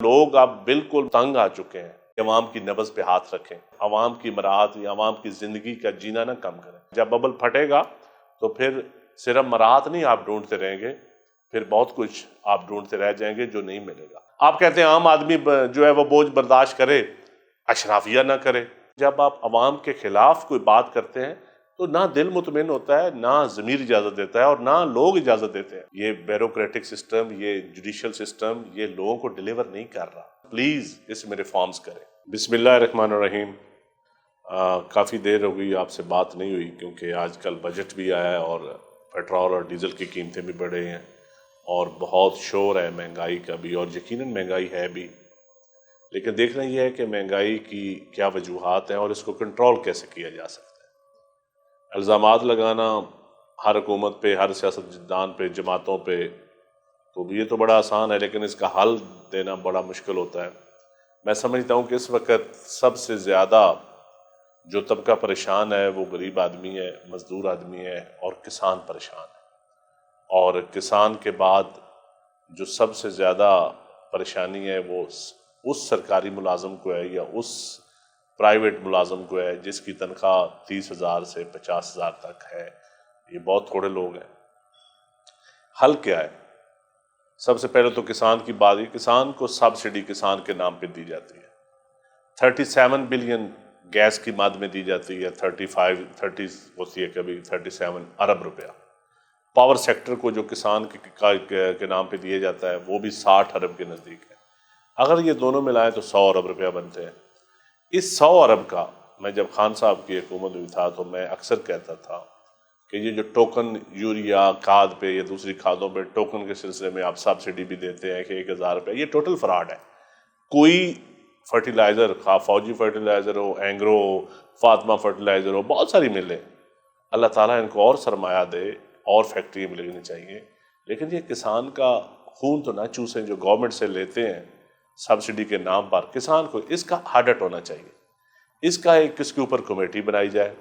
لوگ اب بالکل تنگ آ چکے ہیں کہ عوام کی نبض پہ ہاتھ رکھیں، عوام کی مراحت یا عوام کی زندگی کا جینا نہ کم کریں۔ جب ببل پھٹے گا تو پھر صرف مراحت نہیں آپ ڈھونڈتے رہیں گے، پھر بہت کچھ آپ ڈھونڈتے رہ جائیں گے جو نہیں ملے گا۔ آپ کہتے ہیں عام آدمی جو ہے وہ بوجھ برداشت کرے، اشرافیہ نہ کرے۔ جب آپ عوام کے خلاف کوئی بات کرتے ہیں تو نہ دل مطمئن ہوتا ہے، نہ ضمیر اجازت دیتا ہے، اور نہ لوگ اجازت دیتے ہیں۔ یہ بیوروکریٹک سسٹم، یہ جوڈیشل سسٹم یہ لوگوں کو ڈیلیور نہیں کر رہا۔ پلیز اس میں ریفارمز کریں۔ بسم اللہ الرحمن الرحیم۔ کافی دیر ہو گئی آپ سے بات نہیں ہوئی، کیونکہ آج کل بجٹ بھی آیا ہے اور پیٹرول اور ڈیزل کی قیمتیں بھی بڑھ رہی ہیں اور بہت شور ہے مہنگائی کا بھی، اور یقیناً مہنگائی ہے بھی، لیکن دیکھنا یہ ہے کہ مہنگائی کی کیا وجوہات ہیں اور اس کو کنٹرول کیسے کیا جا سکتا ہے۔ الزامات لگانا ہر حکومت پہ، ہر سیاستدان پہ، جماعتوں پہ، تو یہ تو بڑا آسان ہے، لیکن اس کا حل دینا بڑا مشکل ہوتا ہے۔ میں سمجھتا ہوں کہ اس وقت سب سے زیادہ جو طبقہ پریشان ہے وہ غریب آدمی ہے، مزدور آدمی ہے، اور کسان پریشان ہے۔ اور کسان کے بعد جو سب سے زیادہ پریشانی ہے وہ اس سرکاری ملازم کو ہے یا اس پرائیویٹ ملازم کو ہے جس کی تنخواہ 30,000 سے 50,000 تک ہے۔ یہ بہت تھوڑے لوگ ہیں۔ حل کیا ہے؟ سب سے پہلے تو کسان کی بات ہے۔ کسان کو سبسڈی کسان کے نام پہ دی جاتی ہے۔ 37 بلین گیس کی مد میں دی جاتی ہے، 30 ہوتی ہے کبھی، 37 ارب روپیہ۔ پاور سیکٹر کو جو کسان کے نام پہ دیا جاتا ہے وہ بھی 60 ارب کے نزدیک ہے۔ اگر یہ دونوں ملائیں تو 100 ارب روپیہ بنتے ہیں۔ اس 100 ارب کا، میں جب خان صاحب کی حکومت میں تھا تو میں اکثر کہتا تھا کہ یہ جو ٹوکن یوریا کھاد پہ یا دوسری کھادوں پہ ٹوکن کے سلسلے میں آپ سبسڈی بھی دیتے ہیں کہ 1,000 روپے، یہ ٹوٹل فراڈ ہے۔ کوئی فرٹیلائزر، خواہ فوجی فرٹیلائزر ہو، اینگرو ہو، فاطمہ فرٹیلائزر ہو، بہت ساری ملیں، اللہ تعالیٰ ان کو اور سرمایہ دے اور فیکٹری میں لگنی چاہیے، لیکن یہ کسان کا خون تو نہ چوسیں جو گورنمنٹ سے لیتے ہیں سبسڈی کے نام پر۔ کسان کو اس کا آڈٹ ہونا چاہیے۔ اس کا اس کے اوپر کمیٹی بنائی جائے،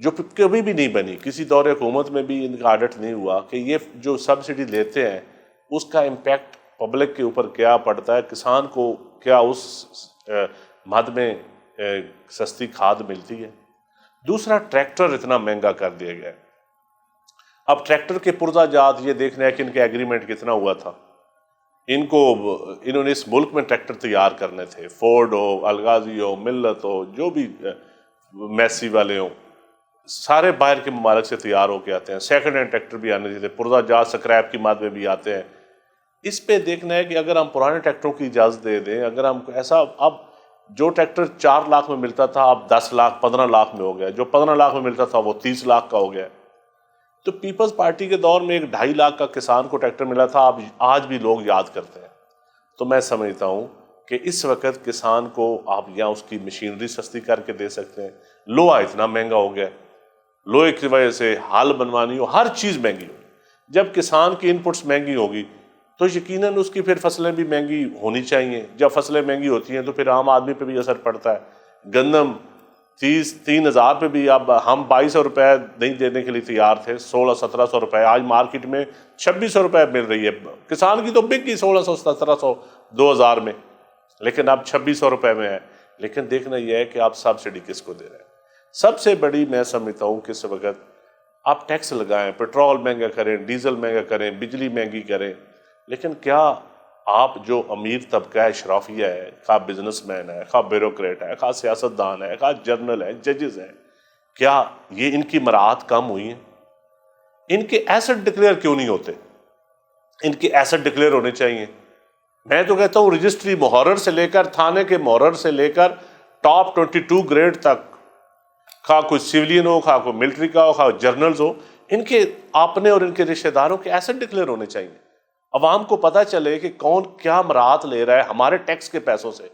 جو کبھی بھی نہیں بنی، کسی دور حکومت میں بھی ان کا آڈٹ نہیں ہوا کہ یہ جو سبسڈی لیتے ہیں اس کا امپیکٹ پبلک کے اوپر کیا پڑتا ہے، کسان کو کیا اس مد میں سستی کھاد ملتی ہے۔ دوسرا، ٹریکٹر اتنا مہنگا کر دیا گیا ہے۔ اب ٹریکٹر کے پرزہ جات یہ دیکھنا ہے کہ ان کے ایگریمنٹ کتنا ہوا تھا۔ انہوں نے اس ملک میں ٹریکٹر تیار کرنے تھے، فورڈ ہو، الغازی ہو، ملت ہو، جو بھی میسی والے ہوں، سارے باہر کے ممالک سے تیار ہو کے آتے ہیں۔ سیکنڈ ہینڈ ٹریکٹر بھی آنے چاہیے، پرزہ جات سکریپ کی مد میں بھی آتے ہیں۔ اس پہ دیکھنا ہے کہ اگر ہم پرانے ٹریکٹروں کی اجازت دے دیں، اگر ہم ایسا، اب جو ٹریکٹر 4 لاکھ میں ملتا تھا اب 10 لاکھ 15 لاکھ میں ہو گیا، جو 15 لاکھ میں ملتا تھا وہ 30 لاکھ کا ہو گیا۔ تو پیپلز پارٹی کے دور میں 2.5 لاکھ کا کسان کو ٹریکٹر ملا تھا، اب آج بھی لوگ یاد کرتے ہیں۔ تو میں سمجھتا ہوں کہ اس وقت کسان کو آپ یا اس کی مشینری سستی کر کے دے سکتے ہیں۔ لوہا اتنا مہنگا ہو گیا، لوہے کی وجہ سے ہل بنوانی ہو، ہر چیز مہنگی ہوگی۔ جب کسان کی انپٹس مہنگی ہوگی تو یقیناً اس کی پھر فصلیں بھی مہنگی ہونی چاہیے۔ جب فصلیں مہنگی ہوتی ہیں تو پھر عام آدمی پہ بھی اثر پڑتا ہے۔ گندم 3,000 پہ بھی، اب ہم 2,200 روپے نہیں دینے کے لیے تیار تھے، 1,600-1,700 روپے، آج مارکیٹ میں 2,600 روپے مل رہی ہے۔ کسان کی تو بک گئی 1,600-1,700 2,000 میں، لیکن اب 2,600 روپے میں ہے۔ لیکن دیکھنا یہ ہے کہ آپ سبسڈی کس کو دے رہے ہیں۔ سب سے بڑی میں سمجھتا ہوں کہ اس وقت آپ ٹیکس لگائیں، پیٹرول مہنگا کریں، ڈیزل مہنگا کریں، بجلی مہنگی کریں، لیکن کیا آپ جو امیر طبقہ ہے، اشرافیہ ہے، خواہ بزنس مین ہے، خواہ بیوروکریٹ ہے، خواہ سیاستدان ہے، خواہ جرنل ہے، ججز ہیں، کیا یہ ان کی مراعات کم ہوئی ہیں؟ ان کے ایسٹ ڈکلیئر کیوں نہیں ہوتے؟ ان کے ایسٹ ڈکلیئر ہونے چاہیے۔ میں تو کہتا ہوں رجسٹری محرر سے لے کر، تھانے کے محرر سے لے کر ٹاپ 22 گریڈ تک، خواہ کوئی سیولین ہو، خواہ کوئی ملٹری کا ہو، خواہ جرنلز ہو، ان کے اپنے اور ان کے رشتہ داروں کے ایسٹ ڈکلیئر ہونے چاہیے۔ عوام کو پتہ چلے کہ کون کیا مراعات لے رہا ہے ہمارے ٹیکس کے پیسوں سے۔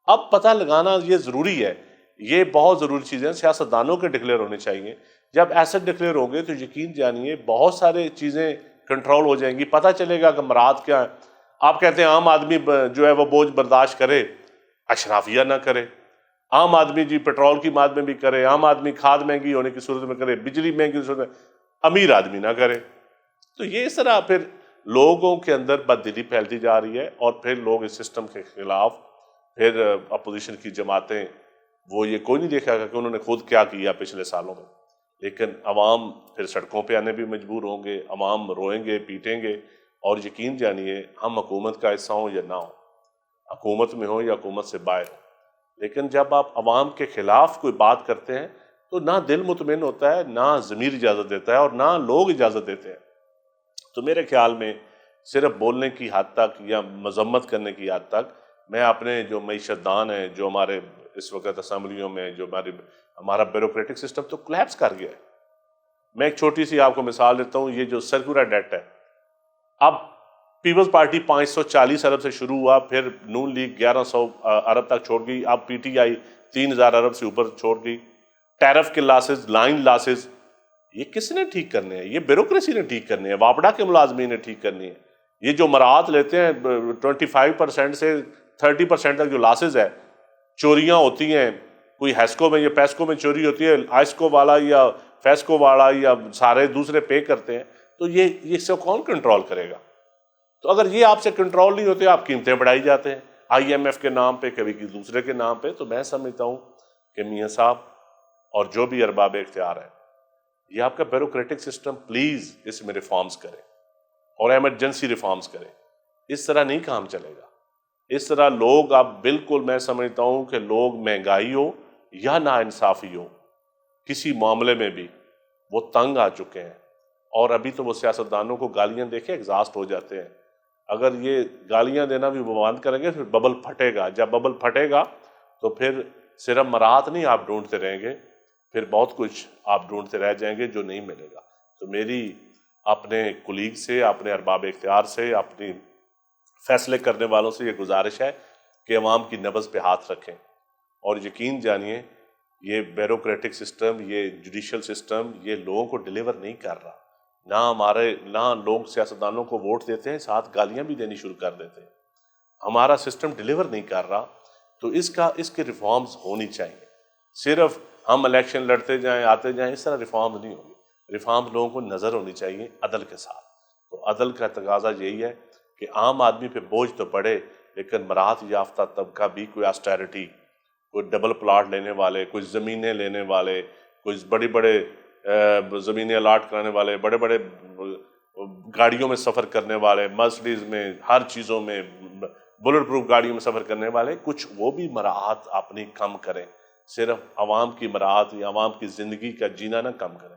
اب پتہ لگانا یہ ضروری ہے، یہ بہت ضروری چیزیں سیاستدانوں کے ڈکلیئر ہونے چاہیے۔ جب ایسٹ ڈکلیئر ہوں گے تو یقین جانیے بہت سارے چیزیں کنٹرول ہو جائیں گی، پتہ چلے گا کہ مراعات کیا ہیں۔ آپ کہتے ہیں عام آدمی جو ہے وہ بوجھ برداشت کرے، اشرافیہ نہ کرے۔ عام آدمی جی پیٹرول کی مد میں بھی کرے، عام آدمی کھاد مہنگی ہونے کی صورت میں کرے، بجلی مہنگی صورت میں، امیر آدمی نہ کرے۔ تو یہ اس طرح پھر لوگوں کے اندر بددلی پھیلتی جا رہی ہے، اور پھر لوگ اس سسٹم کے خلاف، پھر اپوزیشن کی جماعتیں، وہ یہ کوئی نہیں دیکھا گا کہ انہوں نے خود کیا کیا پچھلے سالوں میں، لیکن عوام پھر سڑکوں پہ آنے بھی مجبور ہوں گے، عوام روئیں گے، پیٹیں گے، اور یقین جانیے ہم حکومت کا حصہ ہوں یا نہ ہوں، حکومت میں ہوں یا حکومت سے باہر ہوں، لیکن جب آپ عوام کے خلاف کوئی بات کرتے ہیں تو نہ دل مطمئن ہوتا ہے، نہ ضمیر اجازت دیتا ہے، اور نہ لوگ اجازت دیتے ہیں۔ تو میرے خیال میں صرف بولنے کی حد تک یا مذمت کرنے کی حد تک، میں اپنے جو معیشت دان ہیں، جو ہمارے اس وقت اسمبلیوں میں جو ہمارا بیوروکریٹک سسٹم تو کلیپس کر گیا ہے۔ میں ایک چھوٹی سی آپ کو مثال دیتا ہوں، یہ جو سرکولر ڈیٹ ہے، اب پیپلز پارٹی 540 ارب سے شروع ہوا، پھر نون لیگ 1100 ارب تک چھوڑ گئی، اب پی ٹی آئی 3000 ارب سے اوپر چھوڑ گئی۔ ٹیرف کے لاسز، لائن لاسز، یہ کس نے ٹھیک کرنے ہیں؟ یہ بیوروکریسی نے ٹھیک کرنے ہیں، واپڈا کے ملازمین نے ٹھیک کرنی ہے۔ یہ جو مراعات لیتے ہیں 25% سے 30% تک جو لاسز ہے، چوریاں ہوتی ہیں، کوئی ہیسکو میں یا پیسکو میں چوری ہوتی ہے، آئسکو والا یا فیسکو والا یا سارے دوسرے پے کرتے ہیں، تو یہ سے کون کنٹرول کرے گا؟ تو اگر یہ آپ سے کنٹرول نہیں ہوتے، آپ قیمتیں بڑھائی جاتے ہیں آئی ایم ایف کے نام پہ، کبھی دوسرے کے نام پہ، تو میں سمجھتا ہوں کہ میاں صاحب اور جو بھی ارباب اختیار ہے، یہ آپ کا بیوروکریٹک سسٹم پلیز اس میں ریفارمز کریں، اور ایمرجنسی ریفارمز کریں۔ اس طرح نہیں کام چلے گا، اس طرح لوگ، اب بالکل میں سمجھتا ہوں کہ لوگ مہنگائی ہو یا ناانصافی ہو، کسی معاملے میں بھی وہ تنگ آ چکے ہیں، اور ابھی تو وہ سیاستدانوں کو گالیاں دیکھیں ایگزاسٹ ہو جاتے ہیں۔ اگر یہ گالیاں دینا بھی وہ بند کریں گے، پھر ببل پھٹے گا، جب ببل پھٹے گا تو پھر صرف مراحت نہیں آپ ڈھونڈتے رہیں گے، پھر بہت کچھ آپ ڈھونڈتے رہ جائیں گے جو نہیں ملے گا۔ تو میری اپنے کولیگ سے، اپنے ارباب اختیار سے، اپنی فیصلے کرنے والوں سے یہ گزارش ہے کہ عوام کی نبض پہ ہاتھ رکھیں، اور یقین جانیے یہ بیوروکریٹک سسٹم، یہ جوڈیشل سسٹم، یہ لوگوں کو ڈیلیور نہیں کر رہا۔ نہ لوگ سیاستدانوں کو ووٹ دیتے ہیں، ساتھ گالیاں بھی دینی شروع کر دیتے ہیں۔ ہمارا سسٹم ڈیلیور نہیں کر رہا، تو اس کے ریفارمز ہونی چاہیے۔ صرف ہم الیکشن لڑتے جائیں، آتے جائیں، اس طرح ریفارمز نہیں ہوگی۔ ریفارمز لوگوں کو نظر ہونی چاہیے عدل کے ساتھ۔ تو عدل کا تقاضا یہی ہے کہ عام آدمی پہ بوجھ تو پڑے، لیکن مراحت یافتہ طبقہ بھی، کوئی آسٹیرٹی، کوئی ڈبل پلاٹ لینے والے، کوئی زمینیں لینے والے، کوئی بڑے زمینیں الاٹ کرانے والے، بڑے گاڑیوں میں سفر کرنے والے، مرسڈیز میں، ہر چیزوں میں، بلٹ پروف گاڑیوں میں سفر کرنے والے، کچھ وہ بھی مراحت اپنی کم کریں۔ صرف عوام کی مراحت یا عوام کی زندگی کا جینا نہ کم کریں۔